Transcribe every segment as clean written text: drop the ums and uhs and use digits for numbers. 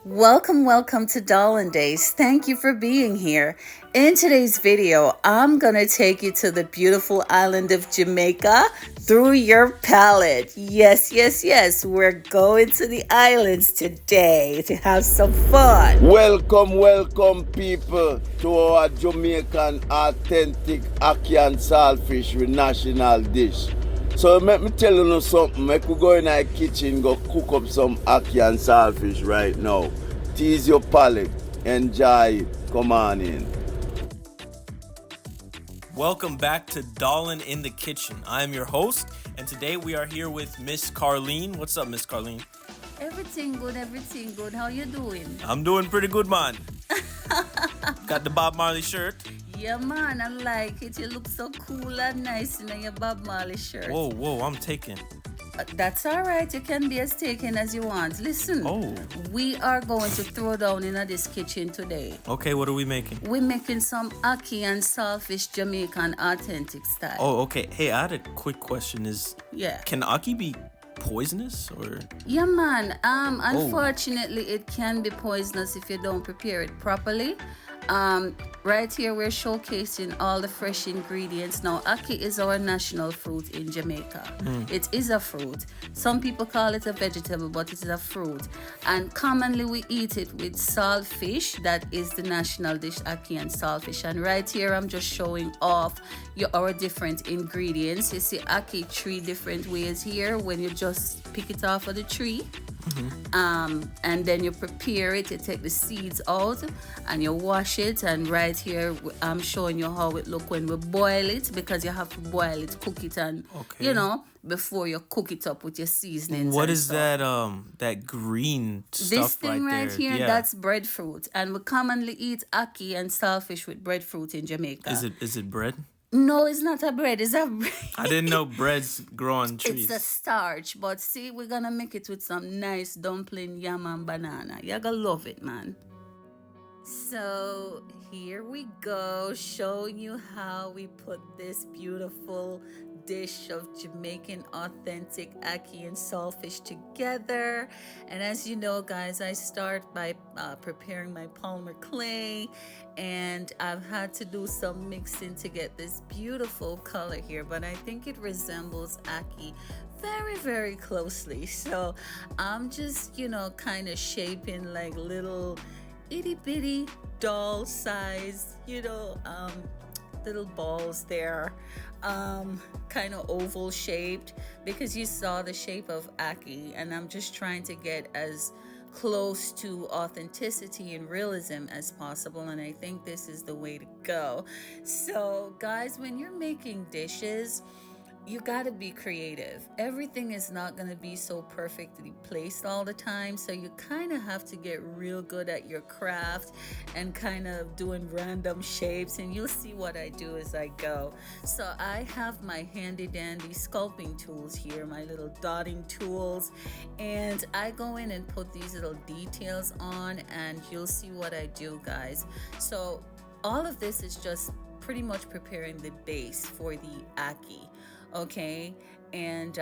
Welcome to Doll Days. Thank you for being here. In today's video, I'm going to take you to the beautiful island of Jamaica through your palate. Yes. We're going to the islands today to have some fun. Welcome people to our Jamaican authentic Ackee and saltfish with national dish. So let me tell you something. Make we go in our kitchen, go cook up some Ackee and saltfish right now. Tease your palate. Enjoy it. Come on in. Welcome back to Dollin in the Kitchen. I am your host, and today we are here with Miss Carlene. What's up, Miss Carlene? Everything good. How you doing? I'm doing pretty good, man. Got the Bob Marley shirt. Yeah, man, I like it. You look so cool and nice in your Bob Marley shirt. Whoa, I'm taken. That's all right. You can be as taken as you want. Listen, we are going to throw down in this kitchen today. Okay, what are we making? We're making some Ackee and saltfish Jamaican authentic style. Oh, okay. Hey, I had a quick question. Can Ackee be poisonous or? Yeah, man. Unfortunately, it can be poisonous if you don't prepare it properly. Right here we're showcasing all the fresh ingredients. Now, Ackee is our national fruit in Jamaica. It is a fruit. Some people call it a vegetable, but it is a fruit. And commonly we eat it with saltfish. That is the national dish, Ackee and saltfish. And right here I'm just showing off our different ingredients. You see Ackee 3 different ways here when you just pick it off of the tree. And then you prepare it, you take the seeds out and you wash it, and right here I'm showing you how it look when we boil it, because you have to boil it, cook it, and before you cook it up with your seasonings. What is that that green stuff this thing right there? Here, that's breadfruit, and we commonly eat Ackee and saltfish with breadfruit in Jamaica. Is it bread? No, it's not a bread. It's a bread. I didn't know breads grow on trees. It's a starch, but see, we're gonna make it with some nice dumpling, yam, and banana. You're gonna love it, man. So here we go, showing you how we put this beautiful dish of Jamaican authentic Ackee and saltfish together. And as you know, guys, I start by preparing my polymer clay, and I've had to do some mixing to get this beautiful color here, but I think it resembles Ackee very closely. So I'm just kind of shaping like little itty bitty doll size little balls there, kind of oval shaped, because you saw the shape of Ackee, and I'm just trying to get as close to authenticity and realism as possible, and I think this is the way to go. So guys, when you're making dishes, you gotta be creative. Everything is not gonna be so perfectly placed all the time, so you kind of have to get real good at your craft and kind of doing random shapes, and you'll see what I do as I go. So I have my handy dandy sculpting tools here, my little dotting tools, and I go in and put these little details on, and you'll see what I do, guys. So all of this is just pretty much preparing the base for the Ackee. Okay, and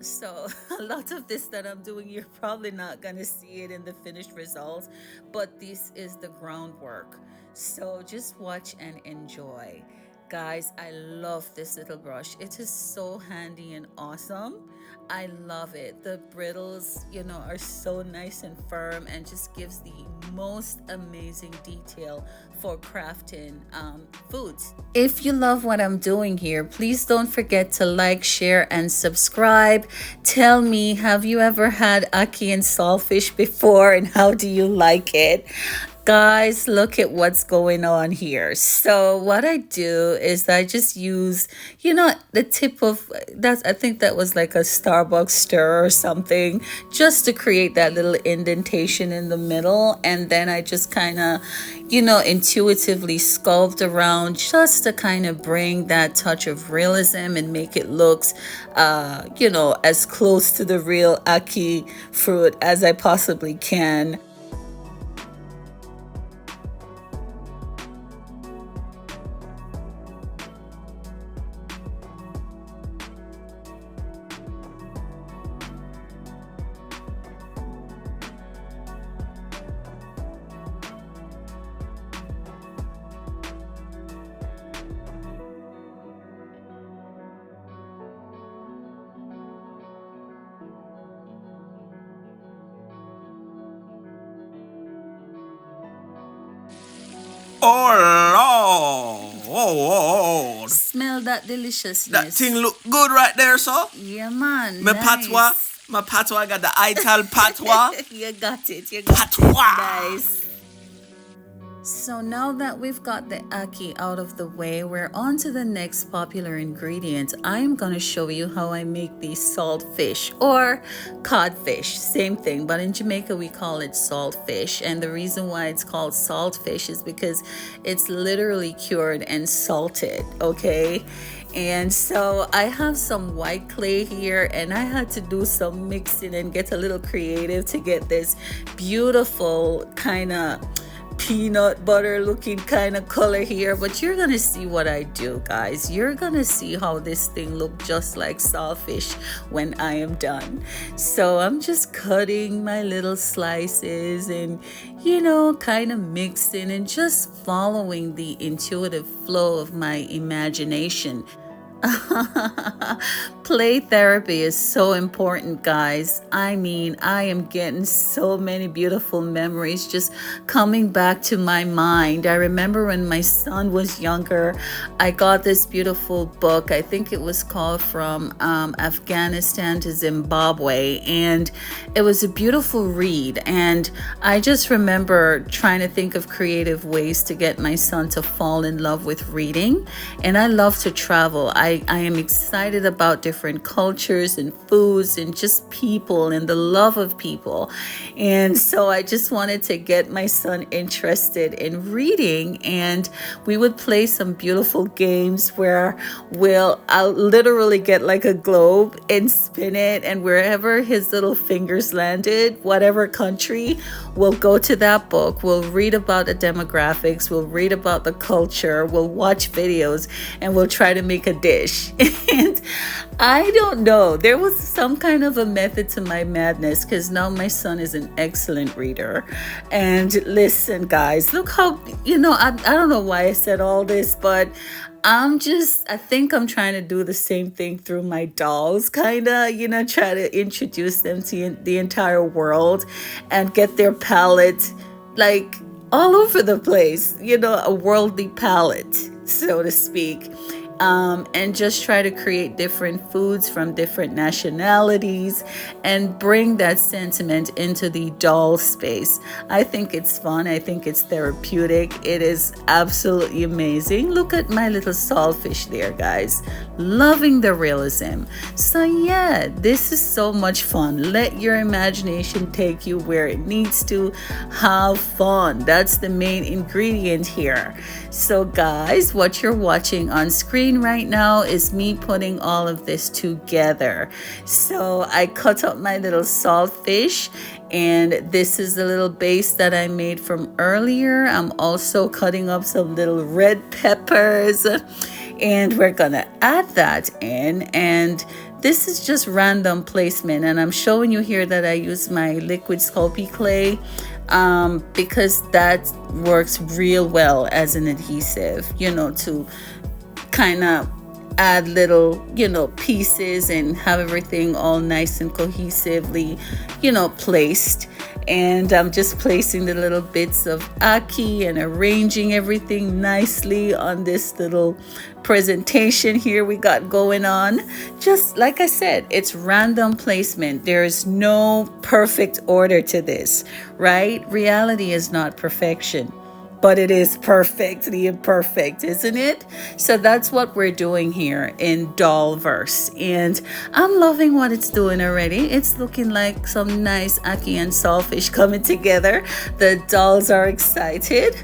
so a lot of this that I'm doing, you're probably not gonna see it in the finished results, but this is the groundwork. So just watch and enjoy. Guys, I love this little brush. It is so handy and awesome. I love it. The brittles, are so nice and firm, and just gives the most amazing detail for crafting foods. If you love what I'm doing here, please don't forget to like, share, and subscribe. Tell me, have you ever had Ackee and saltfish before, and how do you like it? Guys, look at what's going on here. So what I do is I just use, the tip of that. I think that was like a Starbucks stir or something, just to create that little indentation in the middle. And then I just kind of, intuitively sculpt around, just to kind of bring that touch of realism and make it looks, as close to the real Ackee fruit as I possibly can. Oh, Lord. Oh. Smell that That deliciousness. thing look good right there, so. Yeah, man. My Nice. patois. My patois, I got the Ital patois. You got it. You got Patois. it. Nice. So now that we've got the ackee out of the way, we're on to the next popular ingredient. I'm going to show you how I make these saltfish or codfish, same thing, but in Jamaica we call it saltfish. And the reason why it's called saltfish is because it's literally cured and salted, okay? And so I have some white clay here, and I had to do some mixing and get a little creative to get this beautiful kind of peanut butter looking kind of color here. But you're gonna see what I do, guys. You're gonna see how this thing look just like saltfish when I am done. So I'm just cutting my little slices and, you know, kind of mixing and just following the intuitive flow of my imagination. Play therapy is so important, guys. I mean, I am getting so many beautiful memories just coming back to my mind. I remember when my son was younger, I got this beautiful book. I think it was called From Afghanistan to Zimbabwe, and it was a beautiful read. And I just remember trying to think of creative ways to get my son to fall in love with reading. And I love to travel. I am excited about different cultures and foods and just people and the love of people. And so I just wanted to get my son interested in reading, and we would play some beautiful games where I'll literally get like a globe and spin it, and wherever his little fingers landed, whatever country, we'll go to that book, we'll read about the demographics, we'll read about the culture, we'll watch videos, and we'll try to make a dish. And I don't know, there was some kind of a method to my madness, because now my son is an excellent reader. And listen, guys, look how, you know, I don't know why I said all this, but I think I'm trying to do the same thing through my dolls, kind of, you know, try to introduce them to the entire world and get their palette like all over the place, you know, a worldly palette, so to speak. And just try to create different foods from different nationalities and bring that sentiment into the doll space. I think it's fun. I think it's therapeutic. It is absolutely amazing. Look at my little saltfish there, guys. Loving the realism. So yeah, this is so much fun. Let your imagination take you where it needs to. Have fun. That's the main ingredient here. So guys, what you're watching on screen right now is me putting all of this together. So I cut up my little saltfish, and this is the little base that I made from earlier. I'm also cutting up some little red peppers, and we're gonna add that in. And this is just random placement, and I'm showing you here that I use my liquid Sculpting clay because that works real well as an adhesive, you know, to kind of add little, you know, pieces and have everything all nice and cohesively, you know, placed. And I'm just placing the little bits of ackee and arranging everything nicely on this little presentation here we got going on. Just like I said, it's random placement. There is no perfect order to this, right? Reality is not perfection, but it is perfectly imperfect, isn't it? So that's what we're doing here in Dollverse, and I'm loving what it's doing already. It's looking like some nice ackee and saltfish coming together. The dolls are excited.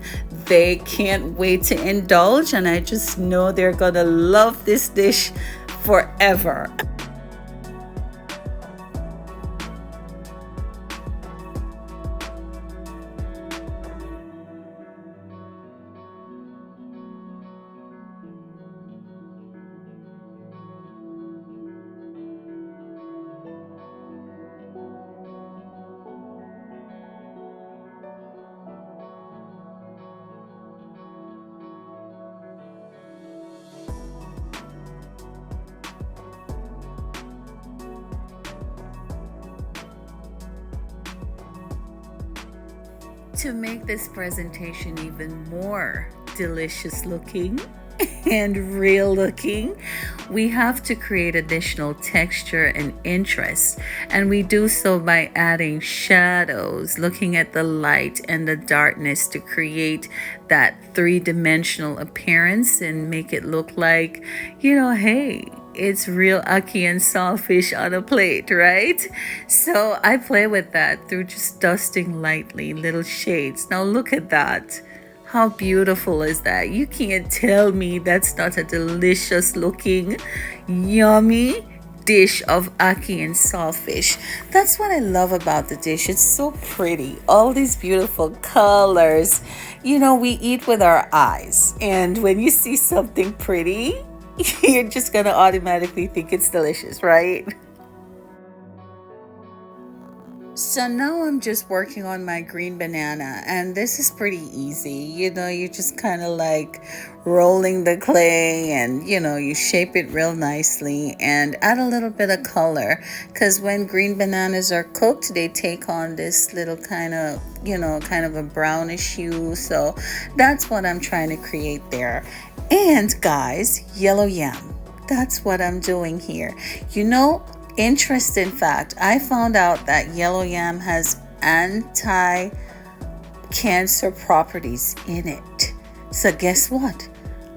They can't wait to indulge, and I just know they're gonna love this dish forever. To make this presentation even more delicious looking and real looking, we have to create additional texture and interest, and we do so by adding shadows, looking at the light and the darkness to create that three-dimensional appearance and make it look like, hey, it's real ackee and saltfish on a plate, right? So I play with that through just dusting lightly, little shades. Now look at that. How beautiful is that? You can't tell me that's not a delicious looking, yummy dish of ackee and saltfish. That's what I love about the dish. It's so pretty. All these beautiful colors. We eat with our eyes. And when you see something pretty, you're just going to automatically think it's delicious, right? So now I'm just working on my green banana, and this is pretty easy. You're just kind of like rolling the clay, and you shape it real nicely and add a little bit of color, because when green bananas are cooked, they take on this little kind of a brownish hue. So that's what I'm trying to create there. And guys, yellow yam, that's what I'm doing here. Interesting fact, I found out that yellow yam has anti-cancer properties in it. So guess what?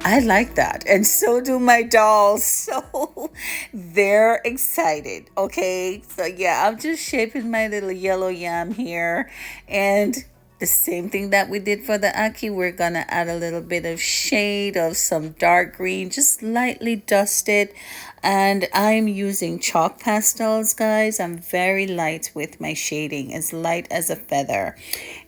I like that, and so do my dolls. So they're excited. Okay, so yeah, I'm just shaping my little yellow yam here, and the same thing that we did for the ackee, we're gonna add a little bit of shade of some dark green, just lightly dusted. And I'm using chalk pastels, guys. I'm very light with my shading, as light as a feather.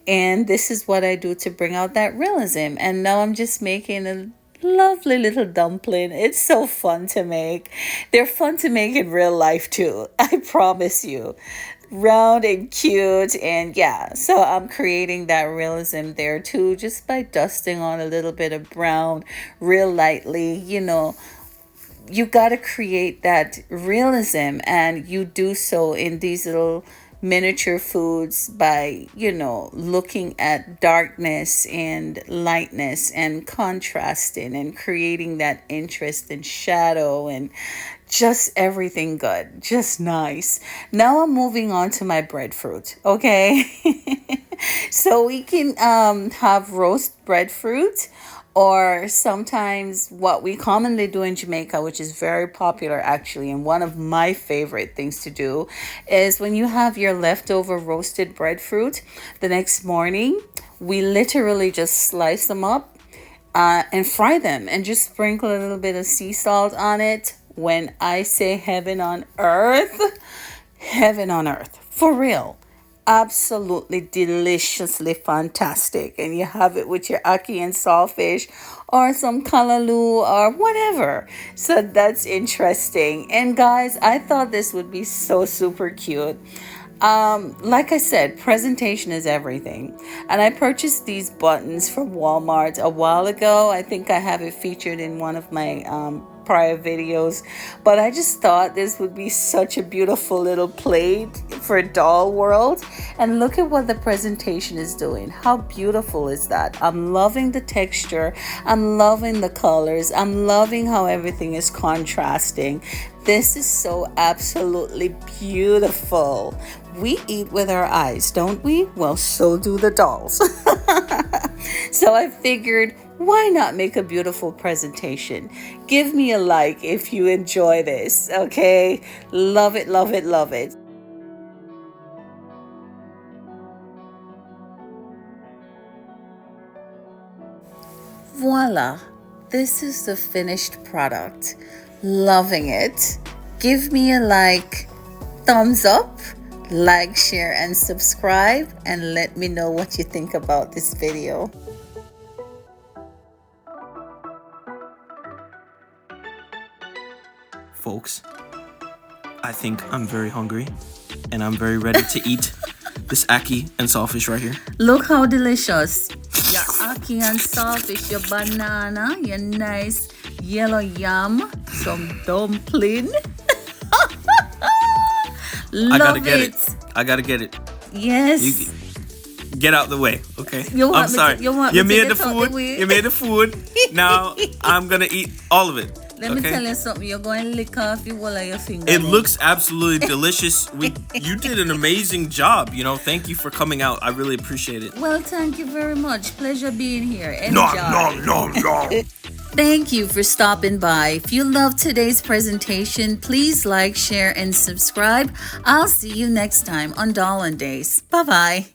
And this is what I do to bring out that realism. And now I'm just making a lovely little dumpling. It's so fun to make. They're fun to make in real life too, I promise you. Round and cute, and yeah, so I'm creating that realism there too, just by dusting on a little bit of brown real lightly. You got to create that realism, and you do so in these little miniature foods by looking at darkness and lightness and contrasting and creating that interest and shadow and just everything good, just nice. Now I'm moving on to my breadfruit. Okay. So we can have roast breadfruit, or sometimes what we commonly do in Jamaica, which is very popular actually, and one of my favorite things to do, is when you have your leftover roasted breadfruit, the next morning, we literally just slice them up and fry them, and just sprinkle a little bit of sea salt on it. When I say heaven on earth, for real. Absolutely deliciously fantastic. And you have it with your ackee and saltfish, or some kalaloo, or whatever. So that's interesting. And guys, I thought this would be so super cute. Like I said, presentation is everything. And I purchased these buttons from Walmart a while ago. I think I have it featured in one of my prior videos, but I just thought this would be such a beautiful little plate for doll world. And look at what the presentation is doing. How beautiful is that? I'm loving the texture, I'm loving the colors, I'm loving how everything is contrasting. This is so absolutely beautiful. We eat with our eyes, don't we? Well, so do the dolls. So I figured, why not make a beautiful presentation? Give me a like if you enjoy this, okay? Love it, love it, love it. Voila, this is the finished product. Loving it. Give me a like, thumbs up, like, share, and subscribe, and let me know what you think about this video. Folks, I think I'm very hungry, and I'm very ready to eat this ackee and saltfish right here. Look how delicious. Your ackee and saltfish, your banana, your nice yellow yam, some dumpling. I gotta get it. I gotta get it. Yes. Get out the way, okay? You want I'm me sorry. to- you want me to made the get out the food. way? You made the food. Now I'm gonna eat all of it. Let me okay? tell you something. You're going to lick off your wall of your finger. It then. looks absolutely delicious. You did an amazing job. You know, thank you for coming out. I really appreciate it. Well, thank you very much. Pleasure being here. Enjoy. No. Thank you for stopping by. If you loved today's presentation, please like, share, and subscribe. I'll see you next time on Dolan Days. Bye-bye.